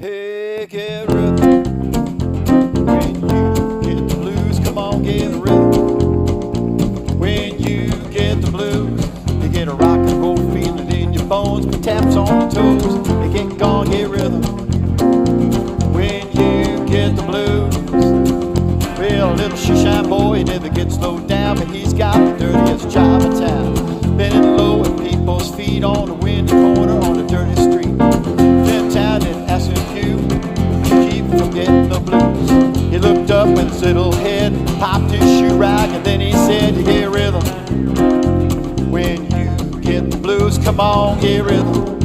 Hey, get rhythm. When you get the blues, come on, get rhythm. When you get the blues, you get a rock and roll feeling in your bones, with taps on your toes. You get gone, get rhythm. When you get the blues, well, little shoeshine boy, he never gets slowed down, but he's got the dirtiest job in town. Bending low at people's feet on the windy corner on the dirty street. Then town and asking you to keep from getting the blues. He looked up with his little head, popped his shoe rag, and then he said, you get rhythm. When you get the blues, come on, get rhythm.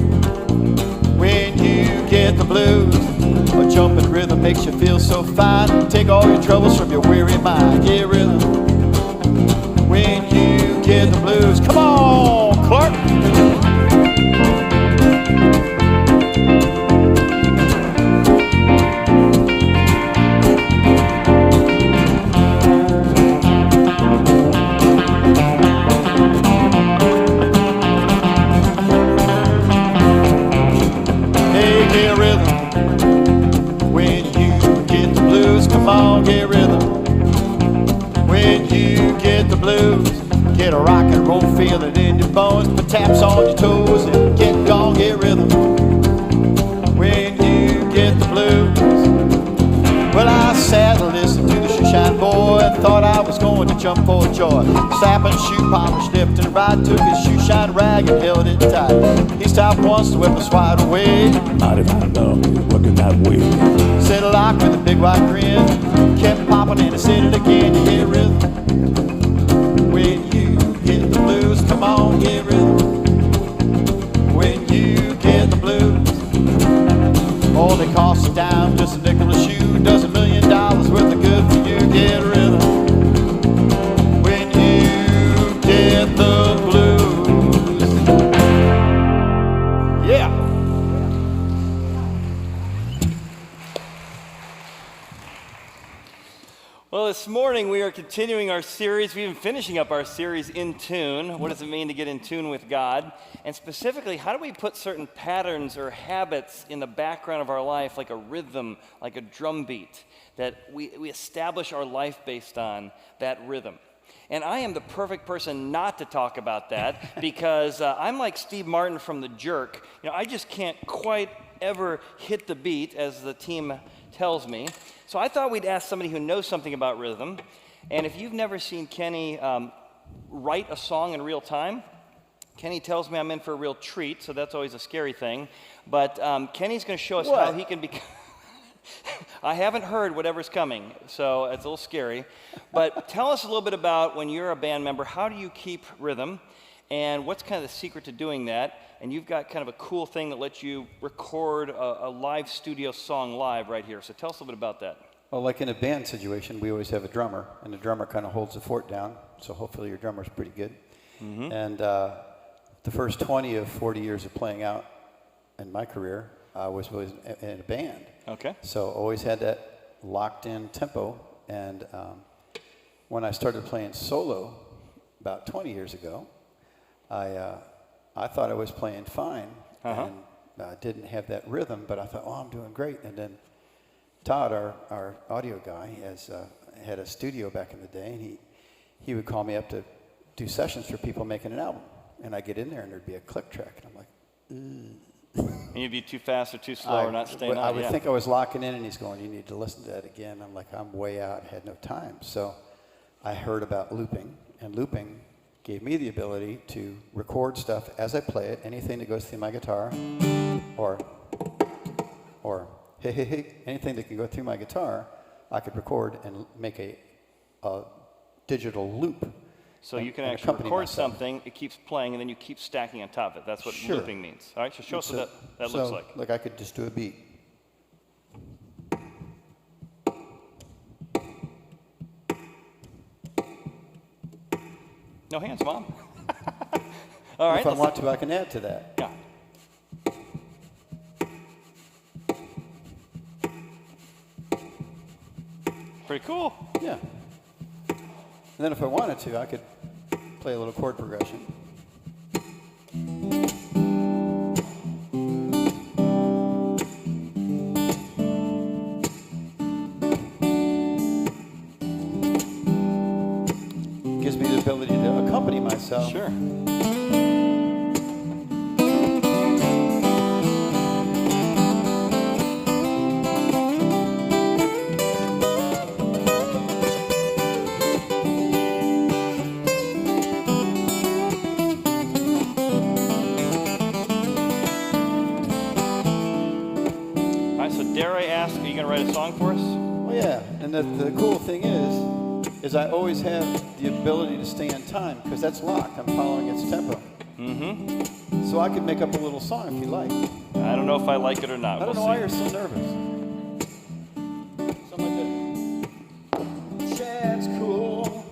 When you get the blues, a jumping rhythm makes you feel so fine. Take all your troubles from your weary mind. Get rhythm. When you get the blues, come on, Clark. Hey, get rhythm. When you get the blues, come on, get rhythm. When you get the blues, get a rock and roll feeling in your bones, put taps on your toes and get gone, get rhythm. When you get the blues, well, I sat and listened to the shoeshine boy and thought I was going to jump for joy. Slapping shoe polish, lifting right, took his shoeshine rag and held it tight. He stopped once to whip us wide away. Not if I know you're working that way. Said a lock with a big white grin, kept popping and he said it again, you get rhythm. When you get the blues, come on, get rhythm. When you get the blues, all they cost a dime, just a nickel a shoe, does $1 million worth of good for you, get rhythm. When you get the blues, yeah. Well, this morning we are continuing our series. We've been finishing up our series, In Tune. What does it mean to get in tune with God? And specifically, how do we put certain patterns or habits in the background of our life, like a rhythm, like a drum beat, that we establish our life based on that rhythm? And I am the perfect person not to talk about that because I'm like Steve Martin from The Jerk. You know, I just can't quite ever hit the beat, as the team tells me. So I thought we'd ask somebody who knows something about rhythm. And if you've never seen Kenny write a song in real time, Kenny tells me I'm in for a real treat, so that's always a scary thing. But Kenny's going to show us how he can become... I haven't heard whatever's coming, so it's a little scary. But tell us a little bit about when you're a band member, how do you keep rhythm? And what's kind of the secret to doing that? And you've got kind of a cool thing that lets you record a live studio song live right here. So tell us a little bit about that. Well, like in a band situation, we always have a drummer, and the drummer kind of holds the fort down, so hopefully your drummer's pretty good. Mm-hmm. And the first 20 of 40 years of playing out in my career was always in a band. Okay. So always had that locked-in tempo, and when I started playing solo about 20 years ago, I thought I was playing fine, and didn't have that rhythm, but I thought, oh, I'm doing great. And then Todd, our audio guy, had a studio back in the day, and he would call me up to do sessions for people making an album. And I'd get in there, and there'd be a click track, and I'm like, And you'd be too fast or too slow or not staying on. I would think I was locking in, and he's going, you need to listen to that again. I'm like, I'm way out, had no time. So I heard about looping, and looping gave me the ability to record stuff as I play it, anything that goes through my guitar, or hey, hey, hey, anything that can go through my guitar, I could record and make a digital loop. So you can actually record something, it keeps playing, and then you keep stacking on top of it. That's what Sure. looping means. All right, so show us what that looks like. Like I could just do a beat. No hands, Mom. All right. If I want to, I can add to that. Yeah. Pretty cool. Yeah. And then if I wanted to, I could play a little chord progression. gives me the ability to accompany myself. Sure. All right, so dare I ask, are you going to write a song for us? Well, yeah, and the cool thing is I always have the ability to stay on time because that's locked. I'm following its tempo. Mm-hmm. So I could make up a little song if you like. I don't know if I like it or not. I don't know why you're so nervous. Something like this. Chad's cool.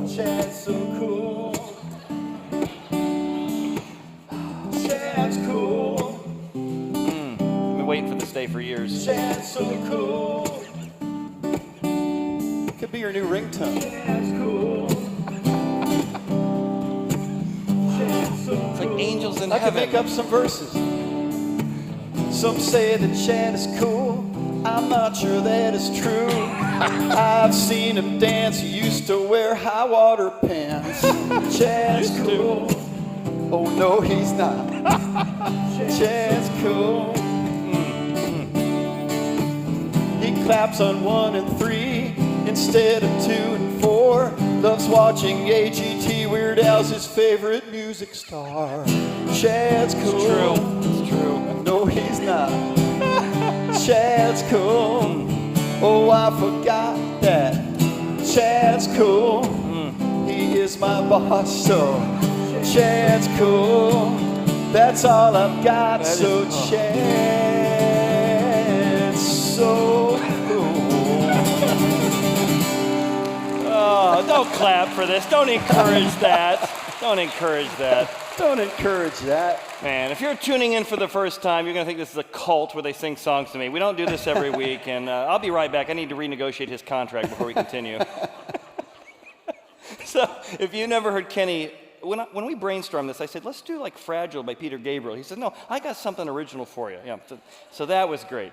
Chad's so cool. Chad's cool. I've been waiting for this day for years. Chad's so cool. Could be your new ringtone. Chad's cool. Chad's so It's like angels in I could heaven. make up some verses. Some say that Chad is cool. I'm not sure that is true. I've seen him dance. He used to wear high water pants. Chad's cool. Oh no, he's not. Chad's cool. He claps on 1 and 3 instead of 2 and 4. Loves watching AGT. Weird Al's his favorite music star. Chad's cool. It's true. No, he's not. Chad's cool. Oh, I forgot that. Chad's cool. He is my boss, so Chad's cool. That's all I've got, so Chad's so cool. Oh, don't clap for this. Don't encourage that. Don't encourage that. Don't encourage that. Man, if you're tuning in for the first time, you're going to think this is a cult where they sing songs to me. We don't do this every week, and I'll be right back. I need to renegotiate his contract before we continue. So, if you never heard Kenny, when we brainstormed this, I said, let's do like Fragile by Peter Gabriel. He said, no, I got something original for you. Yeah, so that was great.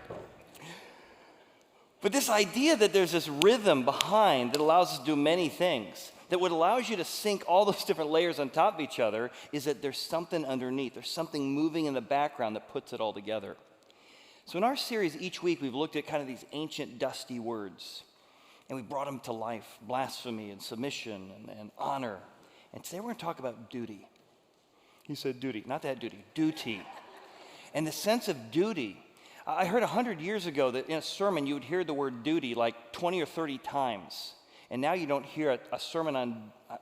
But this idea that there's this rhythm behind that allows us to do many things, that what allows you to sync all those different layers on top of each other is that there's something underneath. There's something moving in the background that puts it all together. So in our series, each week, we've looked at kind of these ancient, dusty words, and we brought them to life: blasphemy and submission and honor. And today we're going to talk about duty. He said duty, not that duty, duty. And the sense of duty. I heard 100 years ago that in a sermon you would hear the word duty like 20 or 30 times. And now you don't hear a sermon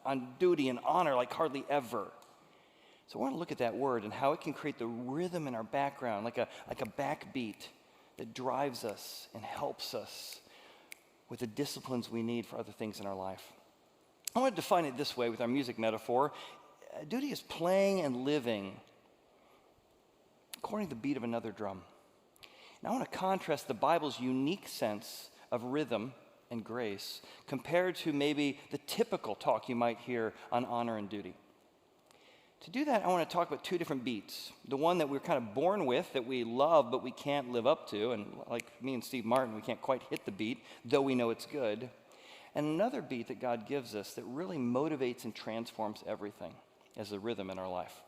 on duty and honor like hardly ever. So I want to look at that word and how it can create the rhythm in our background, like a backbeat that drives us and helps us with the disciplines we need for other things in our life. I want to define it this way with our music metaphor. Duty is playing and living according to the beat of another drum. And I want to contrast the Bible's unique sense of rhythm and grace compared to maybe the typical talk you might hear on honor and duty. To do that, I want to talk about two different beats. The one that we're kind of born with, that we love but we can't live up to, and like me and Steve Martin, we can't quite hit the beat, though we know it's good. And another beat that God gives us that really motivates and transforms everything as a rhythm in our life.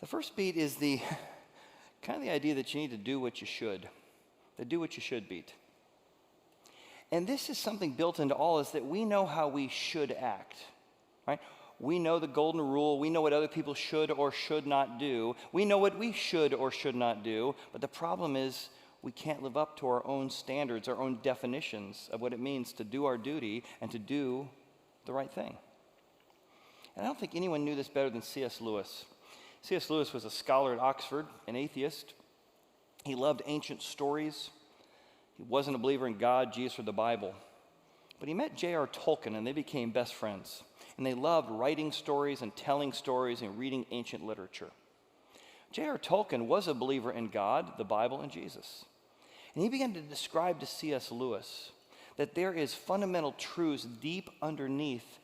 The first beat is the kind of the idea that you need to do what you should. The do what you should beat. And this is something built into all is that we know how we should act, right? We know the golden rule. We know what other people should or should not do. We know what we should or should not do. But the problem is we can't live up to our own standards, our own definitions of what it means to do our duty and to do the right thing. And I don't think anyone knew this better than C.S. Lewis. C.S. Lewis was a scholar at Oxford, an atheist. He loved ancient stories. He wasn't a believer in God, Jesus, or the Bible. But he met J.R. Tolkien, and they became best friends. And they loved writing stories and telling stories and reading ancient literature. J.R. Tolkien was a believer in God, the Bible, and Jesus. And he began to describe to C.S. Lewis that there is fundamental truths deep underneath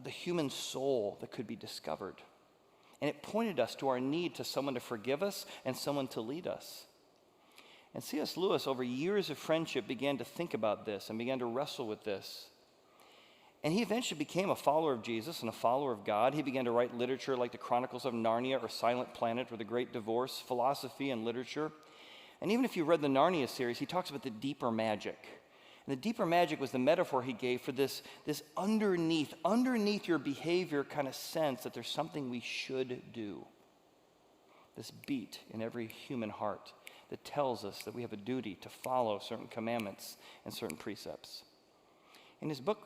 the human soul that could be discovered. And it pointed us to our need to someone to forgive us and someone to lead us. And C.S. Lewis, over years of friendship, began to think about this and began to wrestle with this. And he eventually became a follower of Jesus and a follower of God. He began to write literature like the Chronicles of Narnia or Silent Planet or The Great Divorce, philosophy and literature. And even if you read the Narnia series, he talks about the deeper magic. And the deeper magic was the metaphor he gave for this underneath your behavior kind of sense that there's something we should do. This beat in every human heart that tells us that we have a duty to follow certain commandments and certain precepts. In his book,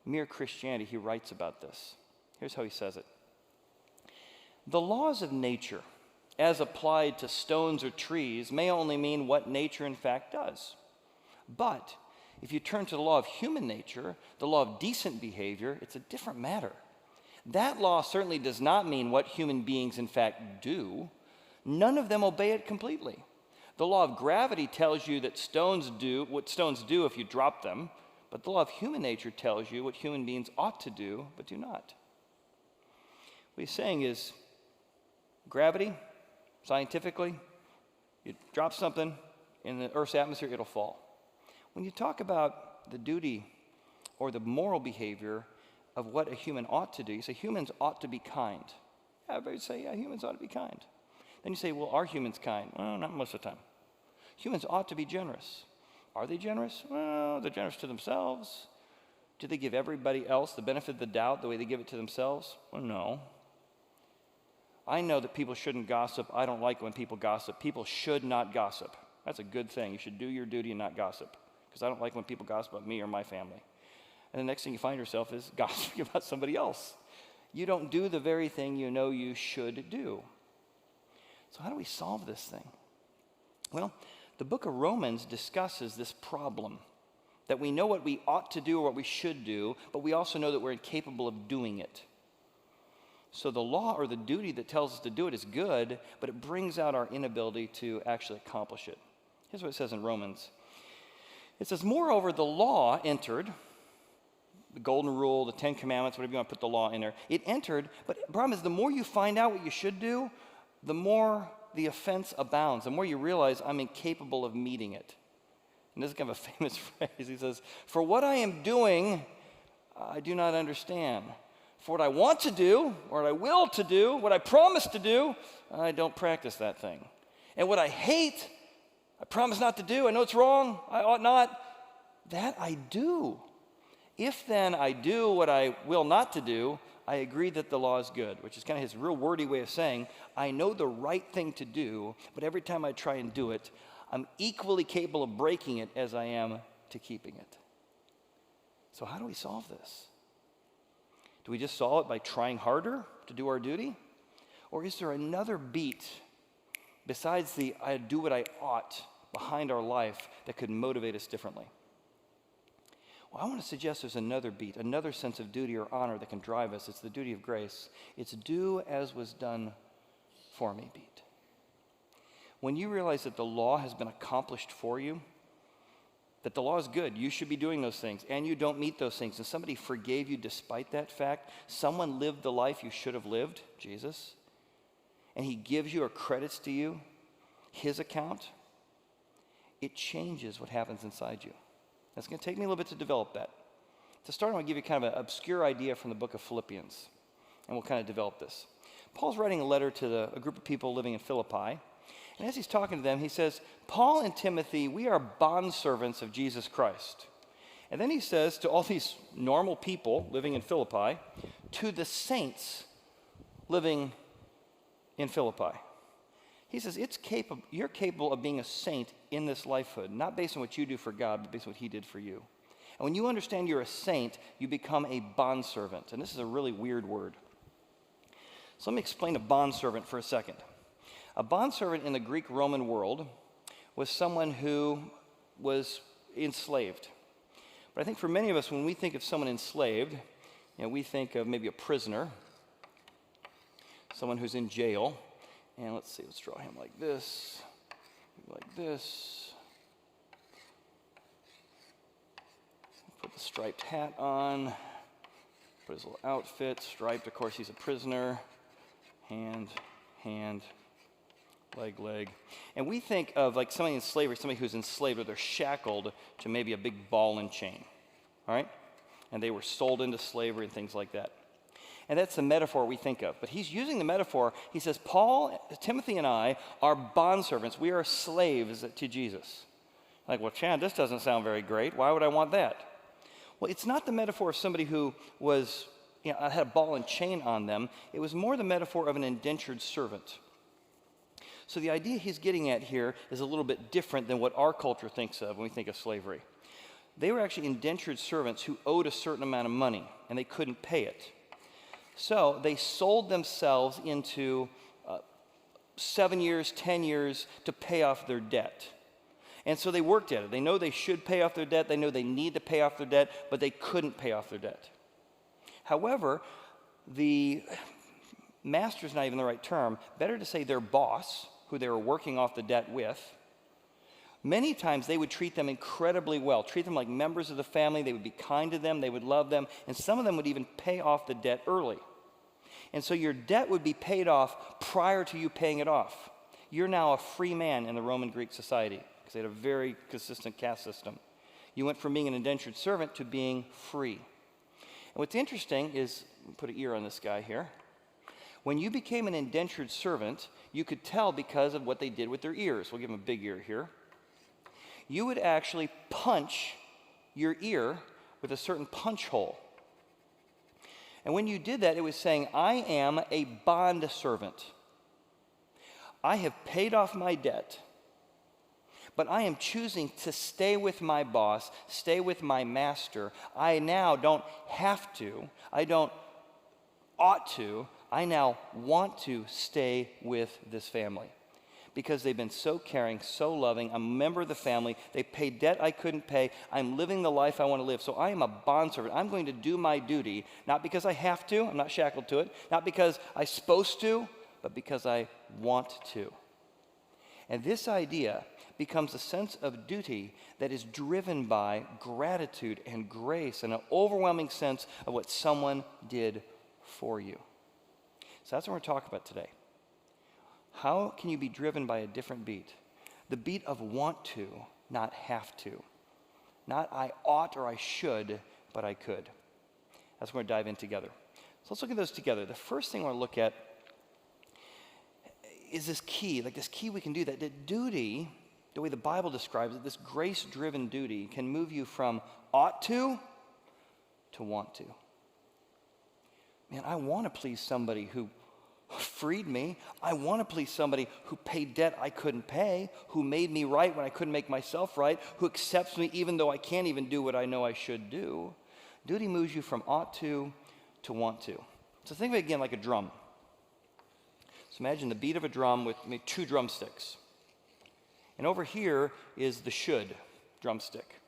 Mere Christianity, he writes about this. Here's how he says it. The laws of nature, as applied to stones or trees, may only mean what nature in fact does. But if you turn to the law of human nature, the law of decent behavior, it's a different matter. That law certainly does not mean what human beings in fact do. None of them obey it completely. The law of gravity tells you that stones do what stones do if you drop them, but the law of human nature tells you what human beings ought to do but do not. What he's saying is, gravity, scientifically, you drop something in the Earth's atmosphere, it'll fall. When you talk about the duty or the moral behavior of what a human ought to do, you say humans ought to be kind. Everybody would say, yeah, humans ought to be kind. Then you say, well, are humans kind? Well, not most of the time. Humans ought to be generous. Are they generous? Well, they're generous to themselves. Do they give everybody else the benefit of the doubt the way they give it to themselves? Well, no. I know that people shouldn't gossip. I don't like when people gossip. People should not gossip. That's a good thing. You should do your duty and not gossip, because I don't like when people gossip about me or my family. And the next thing you find yourself is gossiping about somebody else. You don't do the very thing you know you should do. So how do we solve this thing? Well, the book of Romans discusses this problem, that we know what we ought to do or what we should do, but we also know that we're incapable of doing it. So the law or the duty that tells us to do it is good, but it brings out our inability to actually accomplish it. Here's what it says in Romans. It says, moreover, the law entered, the golden rule, the 10 commandments, whatever you want to put the law in there. It entered, but the problem is the more you find out what you should do, the more the offense abounds, the more you realize I'm incapable of meeting it. And this is kind of a famous phrase. He says, for what I am doing, I do not understand. For what I want to do, or what I will to do, what I promise to do, I don't practice that thing. And what I hate, I promise not to do. I know it's wrong. I ought not. That I do. If then I do what I will not to do, I agree that the law is good, which is kind of his real wordy way of saying, I know the right thing to do, but every time I try and do it, I'm equally capable of breaking it as I am to keeping it. So how do we solve this? Do we just solve it by trying harder to do our duty? Or is there another beat besides the I do what I ought behind our life that could motivate us differently? Well, I want to suggest there's another beat, another sense of duty or honor that can drive us. It's the duty of grace. It's do as was done for me beat. When you realize that the law has been accomplished for you, that the law is good, you should be doing those things, and you don't meet those things, and somebody forgave you despite that fact, someone lived the life you should have lived, Jesus, and he gives you or credits to you his account, it changes what happens inside you. It's going to take me a little bit to develop that. To start, I'm going to give you kind of an obscure idea from the book of Philippians, and we'll kind of develop this. Paul's writing a letter to a group of people living in Philippi, and as he's talking to them, he says, Paul and Timothy, we are bondservants of Jesus Christ. And then he says to all these normal people living in Philippi, to the saints living in Philippi. He says, you're capable of being a saint in this lifehood, not based on what you do for God, but based on what he did for you. And when you understand you're a saint, you become a bondservant. And this is a really weird word. So let me explain a bondservant for a second. A bondservant in the Greek-Roman world was someone who was enslaved. But I think for many of us, when we think of someone enslaved, we think of maybe a prisoner, someone who's in jail. And let's see, let's draw him like this, like this. Put the striped hat on, put his little outfit, striped, of course he's a prisoner, hand, leg. And we think of like somebody in slavery, somebody who's enslaved, or they're shackled to maybe a big ball and chain, all right? And they were sold into slavery and things like that. And that's the metaphor we think of. But he's using the metaphor. He says, Paul, Timothy, and I are bondservants. We are slaves to Jesus. Like, well, Chad, this doesn't sound very great. Why would I want that? Well, it's not the metaphor of somebody who was, had a ball and chain on them. It was more the metaphor of an indentured servant. So the idea he's getting at here is a little bit different than what our culture thinks of when we think of slavery. They were actually indentured servants who owed a certain amount of money, and they couldn't pay it. So they sold themselves into 7 years, 10 years to pay off their debt. And so they worked at it. They know they should pay off their debt. They know they need to pay off their debt, but they couldn't pay off their debt. However, the master's not even the right term. Better to say their boss, who they were working off the debt with, many times they would treat them incredibly well, treat them like members of the family. They would be kind to them. They would love them. And some of them would even pay off the debt early. And so your debt would be paid off prior to you paying it off. You're now a free man in the Roman Greek society because they had a very consistent caste system. You went from being an indentured servant to being free. And what's interesting is, put an ear on this guy here. When you became an indentured servant, you could tell because of what they did with their ears. We'll give them a big ear here. You would actually punch your ear with a certain punch hole. And when you did that, it was saying, I am a bond servant. I have paid off my debt, but I am choosing to stay with my boss, stay with my master. I now don't have to, I don't ought to, I now want to stay with this family because they've been so caring, so loving. I'm a member of the family. They paid debt I couldn't pay. I'm living the life I want to live. So I am a bondservant. I'm going to do my duty, not because I have to. I'm not shackled to it. Not because I'm supposed to, but because I want to. And this idea becomes a sense of duty that is driven by gratitude and grace and an overwhelming sense of what someone did for you. So that's what we're talking about today. How can you be driven by a different beat? The beat of want to, not have to. Not I ought or I should, but I could. That's what we're going to dive in together. So let's look at those together. The first thing I want to look at is this key, like this key we can do that duty, the way the Bible describes it, this grace-driven duty can move you from ought to want to. Man, I want to please somebody who freed me. I want to please somebody who paid debt I couldn't pay, who made me right when I couldn't make myself right, who accepts me even though I can't even do what I know I should do. Duty moves you from ought to want to. So think of it again like a drum. So imagine the beat of a drum with maybe 2 drumsticks. And over here is the should drumstick.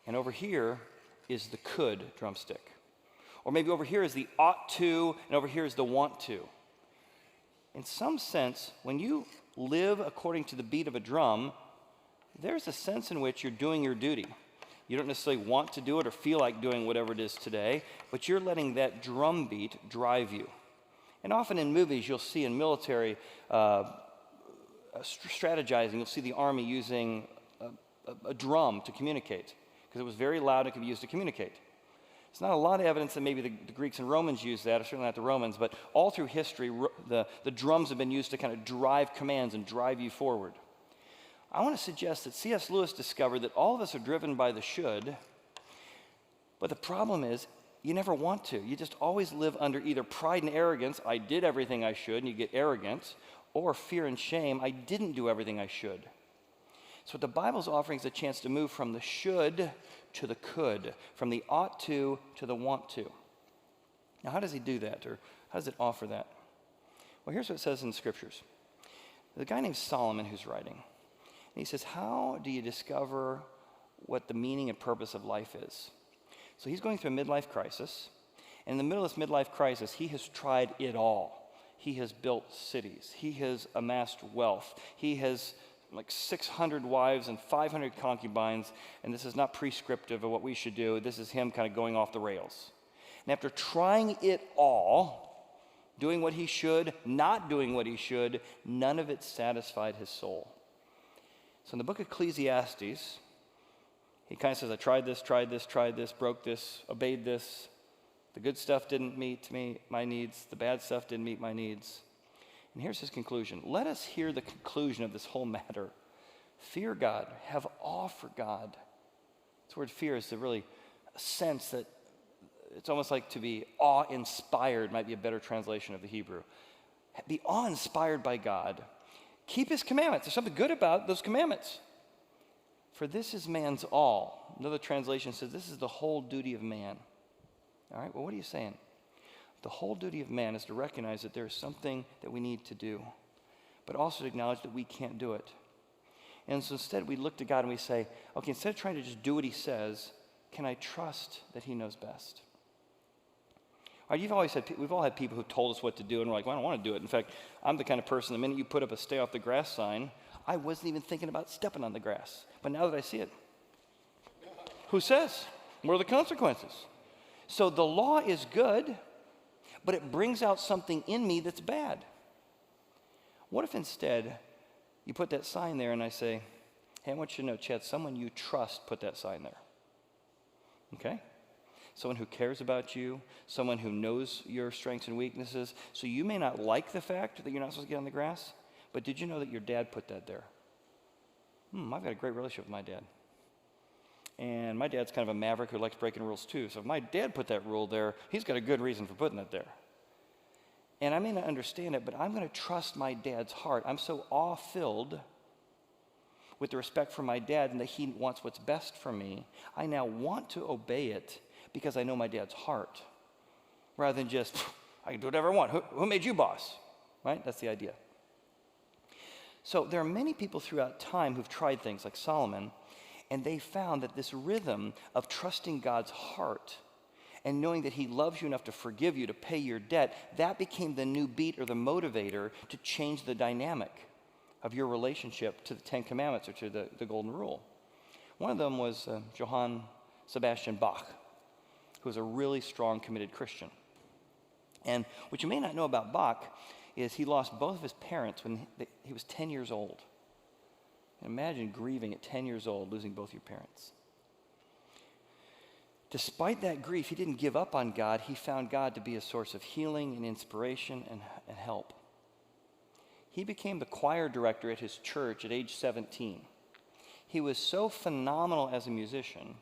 And over here is the could drumstick. Or maybe over here is the ought to, and over here is the want to. In some sense, when you live according to the beat of a drum, there's a sense in which you're doing your duty. You don't necessarily want to do it or feel like doing whatever it is today, but you're letting that drum beat drive you. And often in movies, you'll see in military strategizing, you'll see the army using a drum to communicate, because it was very loud and it could be used to communicate. There's not a lot of evidence that maybe the Greeks and Romans used that, or certainly not the Romans, but all through history, the drums have been used to kind of drive commands and drive you forward. I want to suggest that C.S. Lewis discovered that all of us are driven by the should, but the problem is you never want to. You just always live under either pride and arrogance, I did everything I should, and you get arrogant, or fear and shame, I didn't do everything I should. So what the Bible's offering is a chance to move from the should to the could, from the ought to the want to. Now, how does he do that, or how does it offer that? Well, here's what it says in the Scriptures. There's a guy named Solomon who's writing. And he says, how do you discover what the meaning and purpose of life is? So he's going through a midlife crisis. And in the middle of this midlife crisis, he has tried it all. He has built cities. He has amassed wealth. He has like 600 wives and 500 concubines, and this is not prescriptive of what we should do. This is him kind of going off the rails. And after trying it all, doing what he should, not doing what he should, none of it satisfied his soul. So in the book of Ecclesiastes, he kind of says, I tried this, broke this, obeyed this. The good stuff didn't meet my needs. The bad stuff didn't meet my needs. And here's his conclusion. Let us hear the conclusion of this whole matter. Fear God. Have awe for God. This word fear is the really sense that it's almost like to be awe-inspired might be a better translation of the Hebrew. Be awe-inspired by God. Keep his commandments. There's something good about those commandments. For this is man's all. Another translation says this is the whole duty of man. All right, well, what are you saying? The whole duty of man is to recognize that there is something that we need to do, but also to acknowledge that we can't do it. And so instead we look to God and we say, okay, instead of trying to just do what he says, can I trust that he knows best? All right, we've all had people who told us what to do, and we're like, well, I don't want to do it. In fact, I'm the kind of person, the minute you put up a stay off the grass sign, I wasn't even thinking about stepping on the grass. But now that I see it, who says? What are the consequences? So the law is good, but it brings out something in me that's bad. What if instead you put that sign there and I say, hey, I want you to know, Chad, someone you trust put that sign there. Okay? Someone who cares about you, someone who knows your strengths and weaknesses. So you may not like the fact that you're not supposed to get on the grass, but did you know that your dad put that there? I've got a great relationship with my dad. And my dad's kind of a maverick who likes breaking rules too. So if my dad put that rule there, he's got a good reason for putting it there. And I may not understand it, but I'm going to trust my dad's heart. I'm so awe-filled with the respect for my dad and that he wants what's best for me. I now want to obey it because I know my dad's heart, rather than just, I can do whatever I want. Who made you boss? Right? That's the idea. So there are many people throughout time who've tried things like Solomon, and they found that this rhythm of trusting God's heart and knowing that he loves you enough to forgive you, to pay your debt, that became the new beat or the motivator to change the dynamic of your relationship to the Ten Commandments or to the Golden Rule. One of them was Johann Sebastian Bach, who was a really strong, committed Christian. And what you may not know about Bach is he lost both of his parents when he was 10 years old. Imagine grieving at 10 years old, losing both your parents. Despite that grief, he didn't give up on God. He found God to be a source of healing and inspiration and help. He became the choir director at his church at age 17. He was so phenomenal as a musician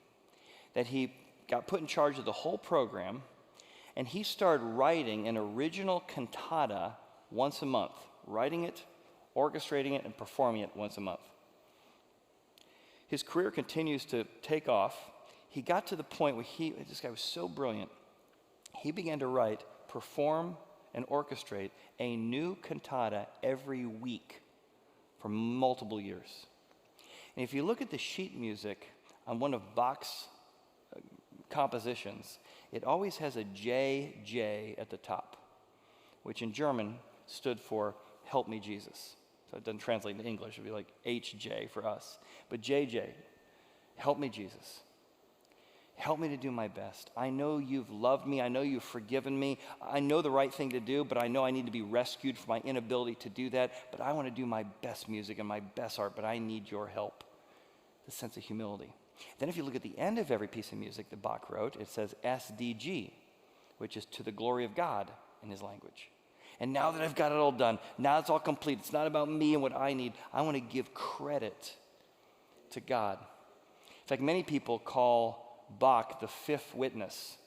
that he got put in charge of the whole program, and he started writing an original cantata once a month, writing it, orchestrating it, and performing it once a month. His career continues to take off. He got to the point where this guy was so brilliant, he began to write, perform, and orchestrate a new cantata every week for multiple years. And if you look at the sheet music on one of Bach's compositions, it always has a JJ at the top, which in German stood for Help Me Jesus. So it doesn't translate into English. It would be like HJ for us. But JJ, help me Jesus. Help me to do my best. I know you've loved me. I know you've forgiven me. I know the right thing to do, but I know I need to be rescued from my inability to do that. But I want to do my best music and my best art, but I need your help. The sense of humility. Then if you look at the end of every piece of music that Bach wrote, it says SDG, which is to the glory of God in his language. And now that I've got it all done, now it's all complete. It's not about me and what I need. I want to give credit to God. In fact, many people call Bach the fifth witness.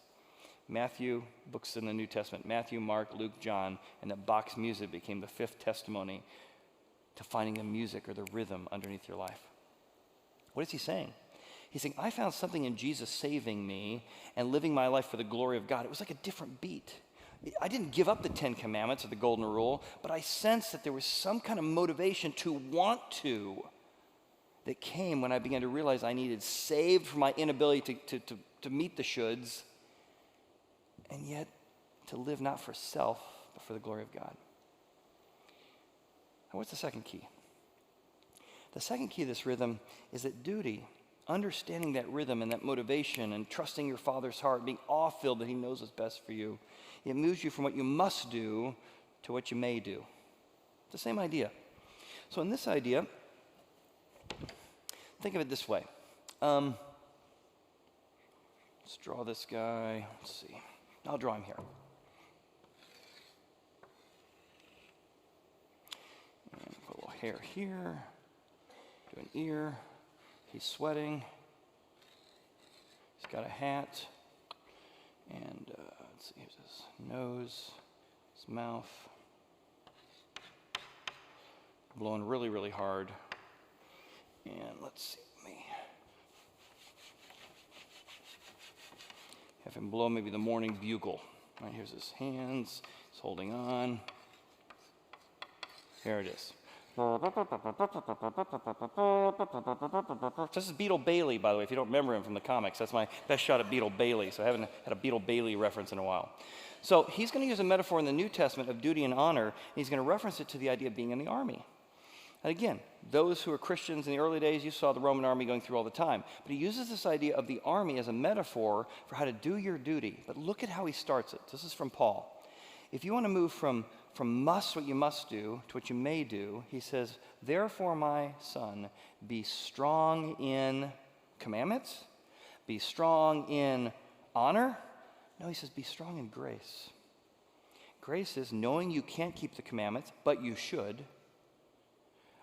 Matthew, books in the New Testament, Matthew, Mark, Luke, John, and that Bach's music became the fifth testimony to finding the music or the rhythm underneath your life. What is he saying? He's saying, I found something in Jesus saving me and living my life for the glory of God. It was like a different beat. I didn't give up the Ten Commandments or the Golden Rule, but I sensed that there was some kind of motivation to want to that came when I began to realize I needed saved from my inability to meet the shoulds, and yet to live not for self, but for the glory of God. Now, what's the second key? The second key of this rhythm is that duty understanding that rhythm and that motivation and trusting your Father's heart, being awe-filled that he knows what's best for you, it moves you from what you must do to what you may do. It's the same idea. So in this idea, think of it this way. Let's draw this guy. Let's see. I'll draw him here. And put a little hair here. Do an ear. He's sweating. He's got a hat. And let's see, here's his nose, his mouth. Blowing really, really hard. And let's see, have him blow maybe the morning bugle. All right, here's his hands. He's holding on. Here it is. This is Beetle Bailey, by the way, if you don't remember him from the comics. That's my best shot at Beetle Bailey, so I haven't had a Beetle Bailey reference in a while. So he's going to use a metaphor in the New Testament of duty and honor, and he's going to reference it to the idea of being in the army. And again, those who were Christians in the early days, you saw the Roman army going through all the time. But he uses this idea of the army as a metaphor for how to do your duty. But look at how he starts it. This is from Paul. If you want to move from must, what you must do, to what you may do, he says, therefore, my son, be strong in commandments, be strong in honor. No, he says, be strong in grace. Grace is knowing you can't keep the commandments, but you should.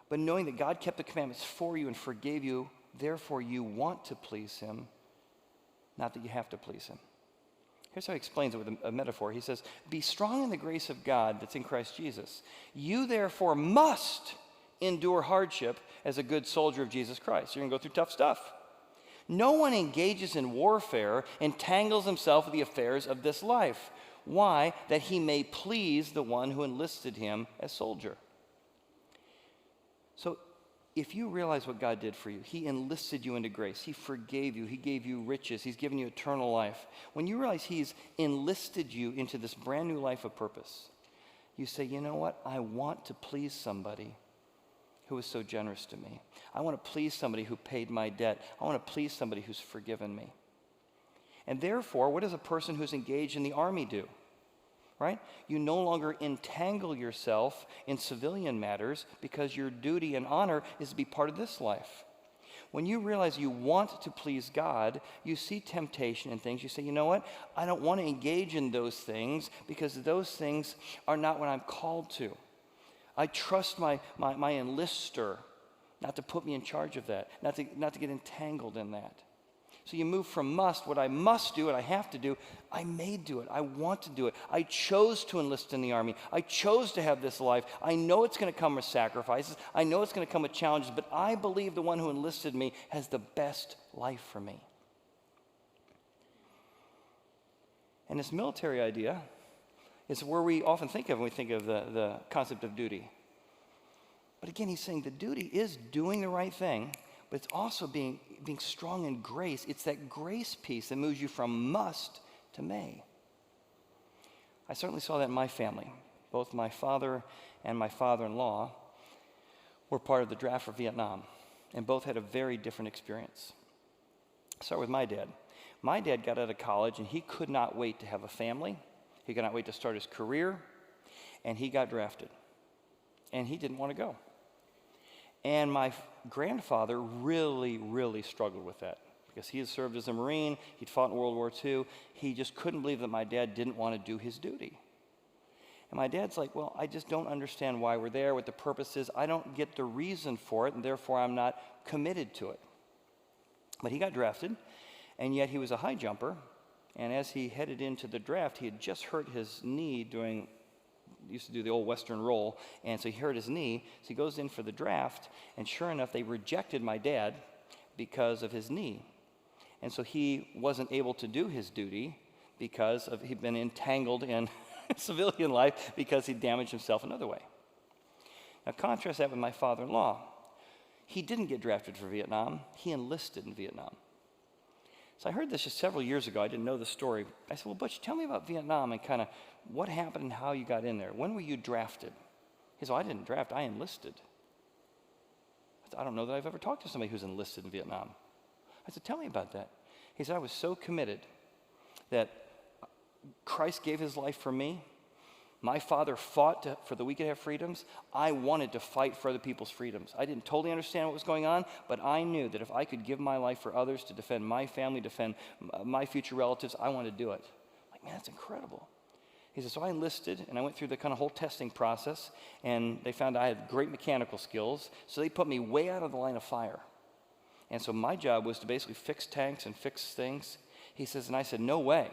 But knowing that God kept the commandments for you and forgave you, therefore you want to please him, not that you have to please him. Here's how he explains it with a metaphor. He says, be strong in the grace of God that's in Christ Jesus. You therefore must endure hardship as a good soldier of Jesus Christ. You're going to go through tough stuff. No one engages in warfare, entangles himself with the affairs of this life. Why? That he may please the one who enlisted him as soldier. So if you realize what God did for you, he enlisted you into grace. He forgave you. He gave you riches. He's given you eternal life. When you realize he's enlisted you into this brand new life of purpose, you say, you know what? I want to please somebody who is so generous to me. I want to please somebody who paid my debt. I want to please somebody who's forgiven me. And therefore, what does a person who's engaged in the army do? Right? You no longer entangle yourself in civilian matters because your duty and honor is to be part of this life. When you realize you want to please God, you see temptation and things. You say, you know what? I don't want to engage in those things because those things are not what I'm called to. I trust my enlister not to put me in charge of that, not to get entangled in that. So you move from must, what I must do and I have to do, I may do it. I want to do it. I chose to enlist in the army. I chose to have this life. I know it's going to come with sacrifices. I know it's going to come with challenges, but I believe the one who enlisted me has the best life for me. And this military idea is where we often think of when we think of the concept of duty. But again, he's saying the duty is doing the right thing, but it's also being strong in grace. It's that grace piece that moves you from must to may. I certainly saw that in my family. Both my father and my father-in-law were part of the draft for Vietnam, and both had a very different experience. I'll start with my dad. My dad got out of college, and he could not wait to have a family. He could not wait to start his career, and he got drafted. And he didn't want to go. And my grandfather really, really struggled with that because he had served as a Marine. He'd fought in World War II. He just couldn't believe that my dad didn't want to do his duty. And my dad's like, well, I just don't understand why we're there, what the purpose is. I don't get the reason for it, and therefore I'm not committed to it. But he got drafted, and yet he was a high jumper. And as he headed into the draft, he had just hurt his knee doing used to do the old Western roll, and so he hurt his knee, so he goes in for the draft, and sure enough, they rejected my dad because of his knee. And so he wasn't able to do his duty because he'd been entangled in civilian life because he damaged himself another way. Now contrast that with my father-in-law. He didn't get drafted for Vietnam, he enlisted in Vietnam. So I heard this just several years ago. I didn't know the story. I said, well, Butch, tell me about Vietnam and kind of what happened and how you got in there. When were you drafted? He said, well, I didn't draft, I enlisted. I don't know that I've ever talked to somebody who's enlisted in Vietnam. I said, tell me about that. He said, I was so committed that Christ gave his life for me. My father fought for that we could have freedoms. I wanted to fight for other people's freedoms. I didn't totally understand what was going on, but I knew that if I could give my life for others to defend my family, defend my future relatives, I wanted to do it. I'm like, man, that's incredible. He said, so I enlisted, and I went through the kind of whole testing process, and they found I had great mechanical skills, so they put me way out of the line of fire. And so my job was to basically fix tanks and fix things. He says, and I said, no way.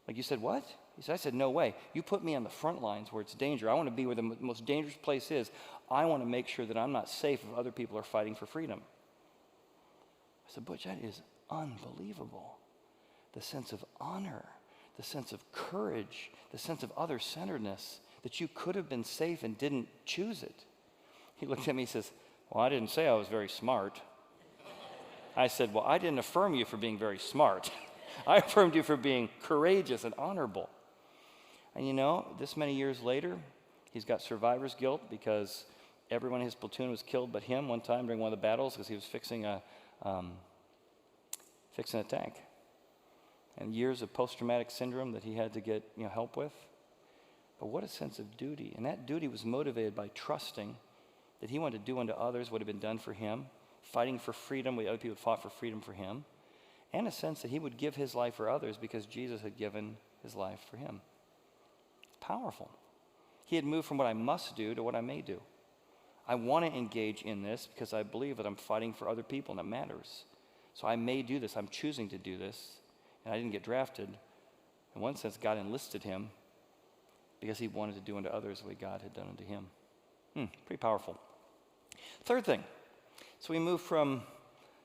Like, you said, what? He said, I said, no way. You put me on the front lines where it's danger. I want to be where the most dangerous place is. I want to make sure that I'm not safe if other people are fighting for freedom. I said, Butch, that is unbelievable. The sense of honor, the sense of courage, the sense of other-centeredness, that you could have been safe and didn't choose it. He looked at me and says, well, I didn't say I was very smart. I said, well, I didn't affirm you for being very smart. I affirmed you for being courageous and honorable. And you know, this many years later, he's got survivor's guilt because everyone in his platoon was killed but him one time during one of the battles because he was fixing a tank. And years of post-traumatic syndrome that he had to get help with. But what a sense of duty. And that duty was motivated by trusting that he wanted to do unto others what had been done for him, fighting for freedom where other people fought for freedom for him, and a sense that he would give his life for others because Jesus had given his life for him. It's powerful. He had moved from what I must do to what I may do. I want to engage in this because I believe that I'm fighting for other people and it matters. So I may do this. I'm choosing to do this. And I didn't get drafted. In one sense, God enlisted him because he wanted to do unto others the way God had done unto him. Pretty powerful. Third thing. So we move from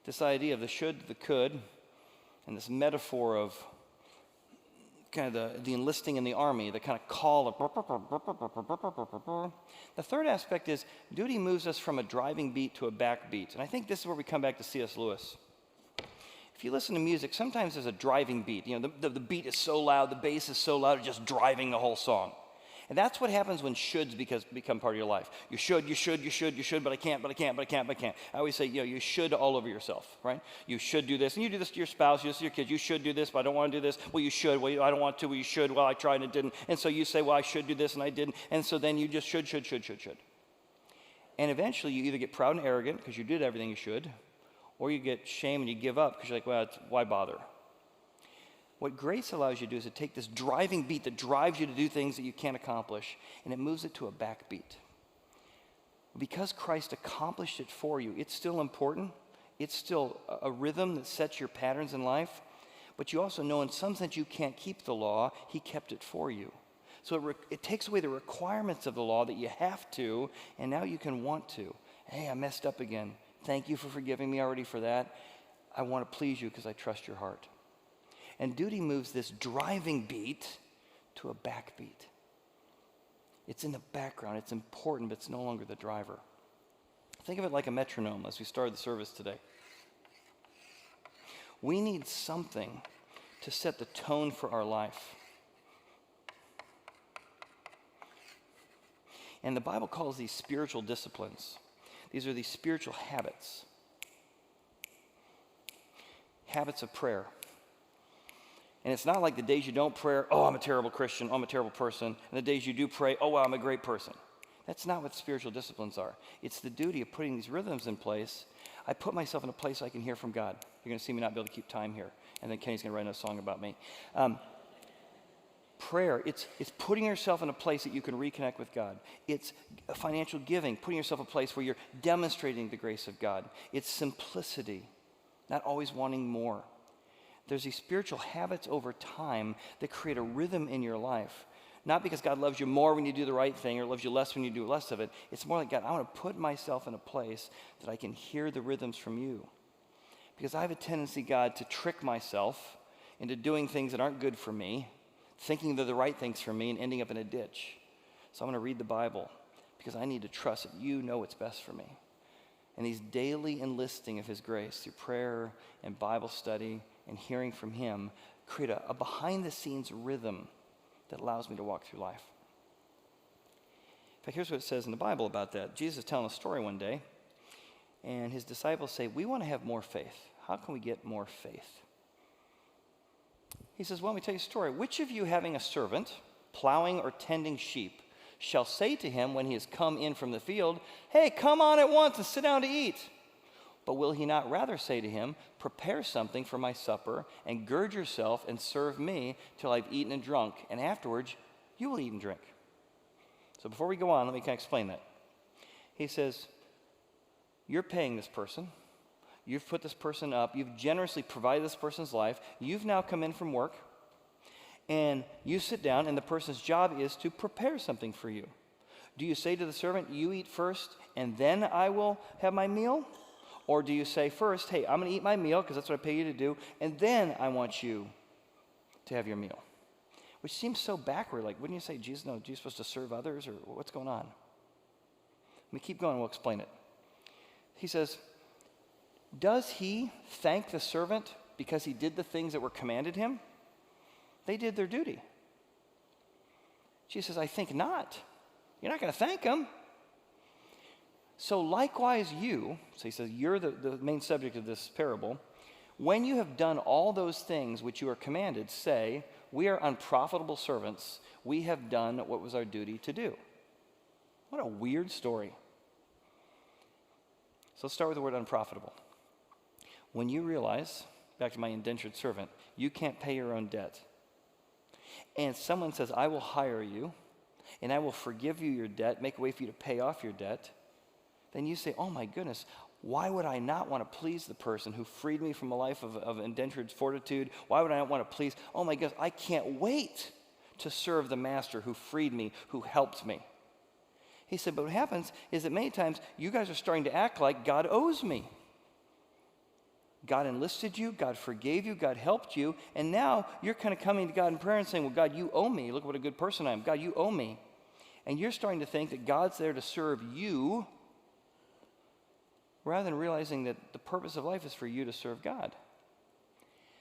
this idea of the should to the could, and this metaphor of kind of the enlisting in the army, the kind of call of. The third aspect is duty moves us from a driving beat to a backbeat. And I think this is where we come back to C.S. Lewis. If you listen to music, sometimes there's a driving beat. The beat is so loud, the bass is so loud, it's just driving the whole song. And that's what happens when shoulds become part of your life. You should, but I can't. I always say, you should all over yourself, right? You should do this, and you do this to your spouse, you do this to your kids. You should do this, but I don't want to do this. Well, you should. Well, I don't want to. Well, you should. Well, I tried and it didn't. And so you say, well, I should do this, and I didn't. And so then you just should. And eventually you either get proud and arrogant because you did everything you should, or you get shame and you give up because you're like, well, why bother? What grace allows you to do is to take this driving beat that drives you to do things that you can't accomplish, and it moves it to a backbeat. Because Christ accomplished it for you, it's still important. It's still a rhythm that sets your patterns in life, but you also know in some sense you can't keep the law. He kept it for you. So it takes away the requirements of the law that you have to, and now you can want to. Hey, I messed up again. Thank you for forgiving me already for that. I want to please you because I trust your heart. And duty moves this driving beat to a backbeat. It's in the background. It's important, but it's no longer the driver. Think of it like a metronome as we started the service today. We need something to set the tone for our life. And the Bible calls these spiritual disciplines. These are these spiritual habits. Habits of prayer. And it's not like the days you don't pray, oh, I'm a terrible Christian, oh, I'm a terrible person. And the days you do pray, oh, wow, I'm a great person. That's not what spiritual disciplines are. It's the duty of putting these rhythms in place. I put myself in a place I can hear from God. You're going to see me not be able to keep time here. And then Kenny's going to write a song about me. Prayer, it's putting yourself in a place that you can reconnect with God. It's financial giving, putting yourself in a place where you're demonstrating the grace of God. It's simplicity, not always wanting more. There's these spiritual habits over time that create a rhythm in your life. Not because God loves you more when you do the right thing or loves you less when you do less of it. It's more like, God, I want to put myself in a place that I can hear the rhythms from you. Because I have a tendency, God, to trick myself into doing things that aren't good for me, thinking they're the right things for me, and ending up in a ditch. So I'm going to read the Bible because I need to trust that you know what's best for me. And these daily enlisting of his grace through prayer and Bible study and hearing from him create a behind-the-scenes rhythm that allows me to walk through life. In fact, here's what it says in the Bible about that. Jesus is telling a story one day, and his disciples say, we want to have more faith. How can we get more faith? He says, well, let me tell you a story. Which of you having a servant, plowing or tending sheep, shall say to him when he has come in from the field, hey, come on at once and sit down to eat? But will he not rather say to him, prepare something for my supper, and gird yourself and serve me till I've eaten and drunk, and afterwards you will eat and drink? So before we go on, let me kind of explain that. He says, you're paying this person. You've put this person up. You've generously provided this person's life. You've now come in from work, and you sit down, and the person's job is to prepare something for you. Do you say to the servant, you eat first, and then I will have my meal? Or do you say first, hey, I'm going to eat my meal because that's what I pay you to do, and then I want you to have your meal? Which seems so backward. Like, wouldn't you say, Jesus, no, you're supposed to serve others, or what's going on? Let me keep going, we'll explain it. He says, does he thank the servant because he did the things that were commanded him? They did their duty. Jesus says, I think not. You're not going to thank him. So likewise you, so he says, you're the main subject of this parable. When you have done all those things which you are commanded, say, we are unprofitable servants. We have done what was our duty to do. What a weird story. So let's start with the word unprofitable. When you realize, back to my indentured servant, you can't pay your own debt, and someone says, I will hire you, and I will forgive you your debt, make a way for you to pay off your debt, then you say, oh my goodness, why would I not want to please the person who freed me from a life of indentured fortitude? Why would I not want to please? Oh my goodness, I can't wait to serve the master who freed me, who helped me. He said, but what happens is that many times you guys are starting to act like God owes me. God enlisted you, God forgave you, God helped you, and now you're kind of coming to God in prayer and saying, well, God, you owe me. Look what a good person I am. God, you owe me. And you're starting to think that God's there to serve you, rather than realizing that the purpose of life is for you to serve God.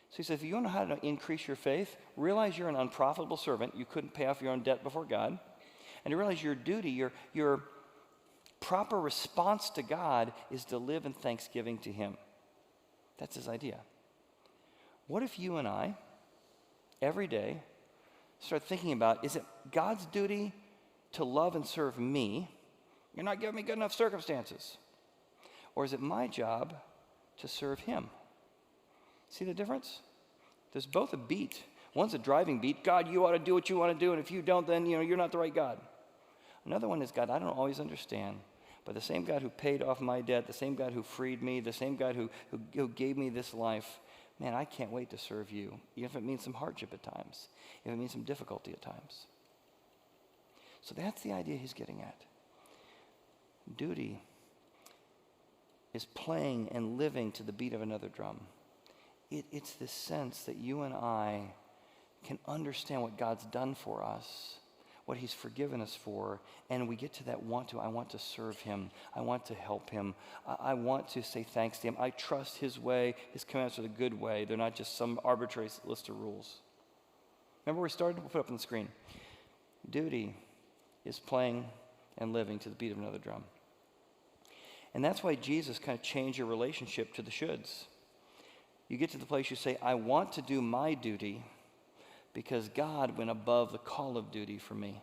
So he says, if you want to know how to increase your faith, realize you're an unprofitable servant. You couldn't pay off your own debt before God. And to realize your duty, your proper response to God is to live in thanksgiving to him. That's his idea. What if you and I, every day, start thinking about, is it God's duty to love and serve me? You're not giving me good enough circumstances. Or is it my job to serve him? See the difference? There's both a beat. One's a driving beat. God, you ought to do what you want to do, and if you don't, then you're not the right God. Another one is, God, I don't always understand, but the same God who paid off my debt, the same God who freed me, the same God who gave me this life, man, I can't wait to serve you, even if it means some hardship at times, if it means some difficulty at times. So that's the idea he's getting at. Duty is playing and living to the beat of another drum. It's this sense that you and I can understand what God's done for us, what he's forgiven us for, and we get to that I want to serve him. I want to help him. I want to say thanks to him. I trust his way. His commandments are the good way. They're not just some arbitrary list of rules. Remember where we started? We'll put it up on the screen. Duty is playing and living to the beat of another drum. And that's why Jesus kind of changed your relationship to the shoulds. You get to the place you say, I want to do my duty because God went above the call of duty for me.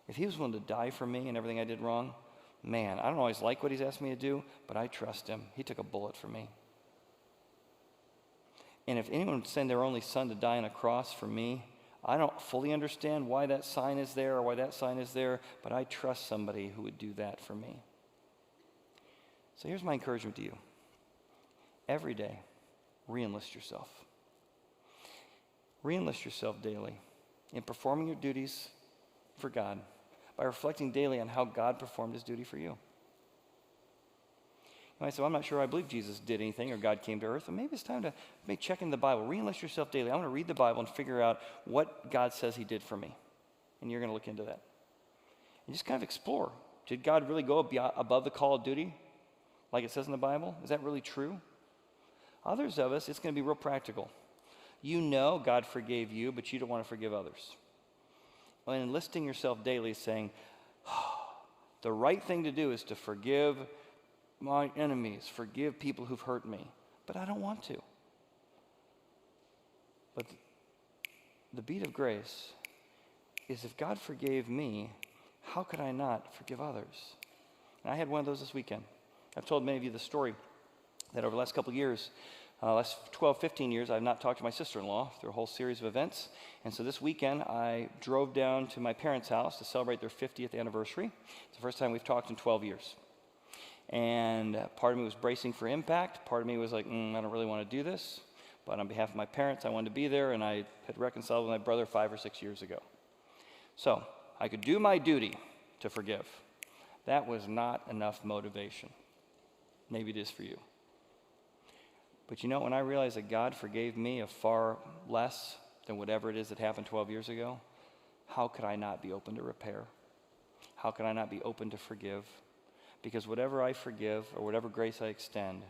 If he was willing to die for me and everything I did wrong, man, I don't always like what he's asked me to do, but I trust him. He took a bullet for me. And if anyone would send their only son to die on a cross for me, I don't fully understand why that sign is there or why that sign is there, but I trust somebody who would do that for me. So here's my encouragement to you. Every day, re-enlist yourself. Re-enlist yourself daily in performing your duties for God by reflecting daily on how God performed his duty for you. You might say, well, I'm not sure I believe Jesus did anything or God came to earth. Well, maybe it's time to check in the Bible. Re-enlist yourself daily. I want to read the Bible and figure out what God says he did for me. And you're going to look into that. And just kind of explore. Did God really go above the call of duty? Like it says in the Bible? Is that really true? Others of us, it's going to be real practical. You know God forgave you, but you don't want to forgive others. And enlisting yourself daily saying, the right thing to do is to forgive my enemies, forgive people who've hurt me, but I don't want to. But the beat of grace is if God forgave me, how could I not forgive others? And I had one of those this weekend. I've told many of you the story that over the last couple of years, last 12, 15 years, I've not talked to my sister-in-law through a whole series of events. And so this weekend, I drove down to my parents' house to celebrate their 50th anniversary. It's the first time we've talked in 12 years. And part of me was bracing for impact. Part of me was like, I don't really want to do this. But on behalf of my parents, I wanted to be there, and I had reconciled with my brother 5 or 6 years ago. So I could do my duty to forgive. That was not enough motivation. Maybe it is for you. But you know, when I realized that God forgave me of far less than whatever it is that happened 12 years ago, how could I not be open to repair? How could I not be open to forgive? Because whatever I forgive or whatever grace I extend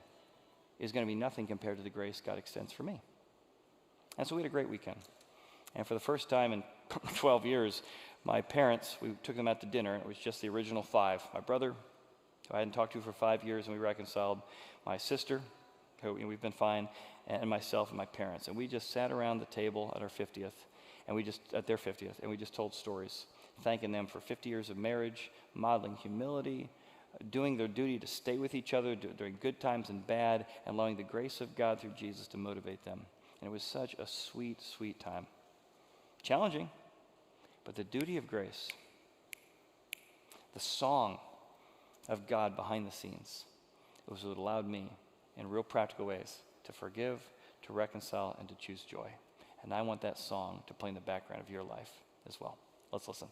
is going to be nothing compared to the grace God extends for me. And so we had a great weekend. And for the first time in 12 years, my parents, we took them out to dinner. It was just the original 5. My brother, who I hadn't talked to for 5 years, and we reconciled. My sister, who we've been fine, and myself and my parents. And we just sat around the table at our 50th, at their 50th, and we just told stories, thanking them for 50 years of marriage, modeling humility, doing their duty to stay with each other during good times and bad, and allowing the grace of God through Jesus to motivate them. And it was such a sweet, sweet time. Challenging, but the duty of grace, the song of God behind the scenes, was what allowed me in real practical ways to forgive, to reconcile, and to choose joy. And I want that song to play in the background of your life as well. Let's listen.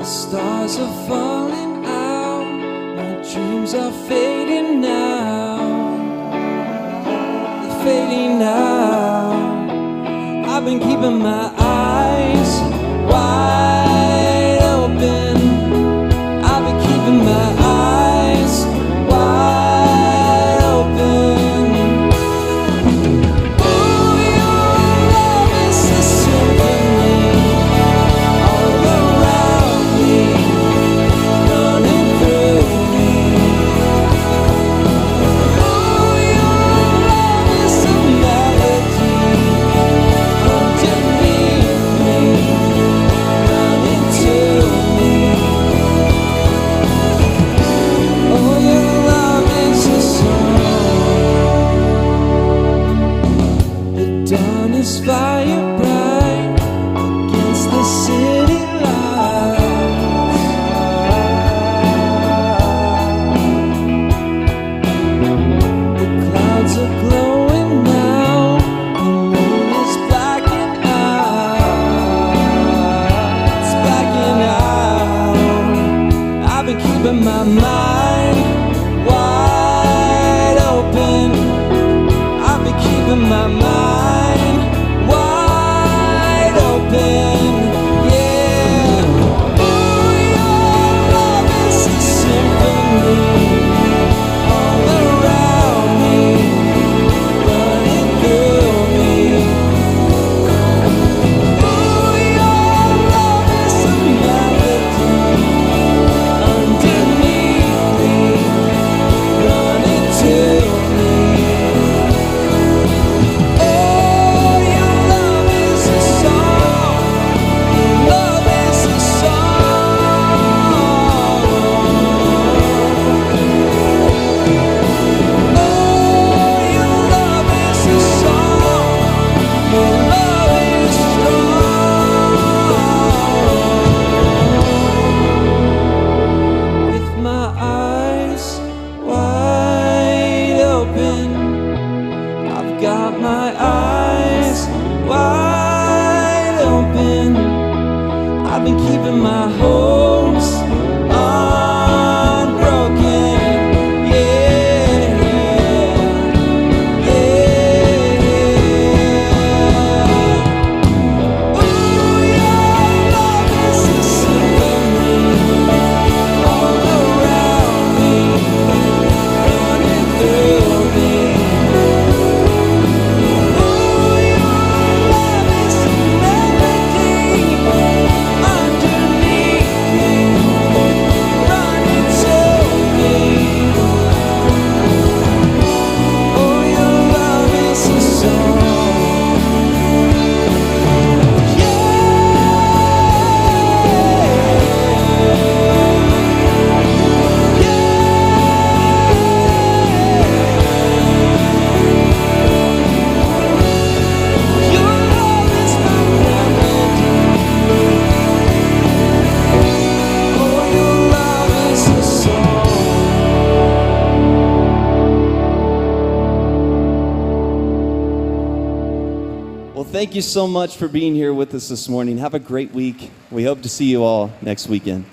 Stars are falling out, my dreams are fading now, they're fading out. I've been keeping my eyes wide open, I've been keeping my eyes wide open. Oh, your love is a symphony all around me, running through me. Oh, your love is a melody underneath me, running to me. Oh, your love is a song. The dawn is fire bright against the city lights. The clouds are glowing now, the moon is blacking out. It's blacking out. I've been keeping my mind wide open, I've been keeping my mind wide open. Yeah. Oh, your love is a symphony all around me, running through me. Oh, your love is a melody underneath Well, thank you so much for being here with us this morning. Have a great week. We hope to see you all next weekend.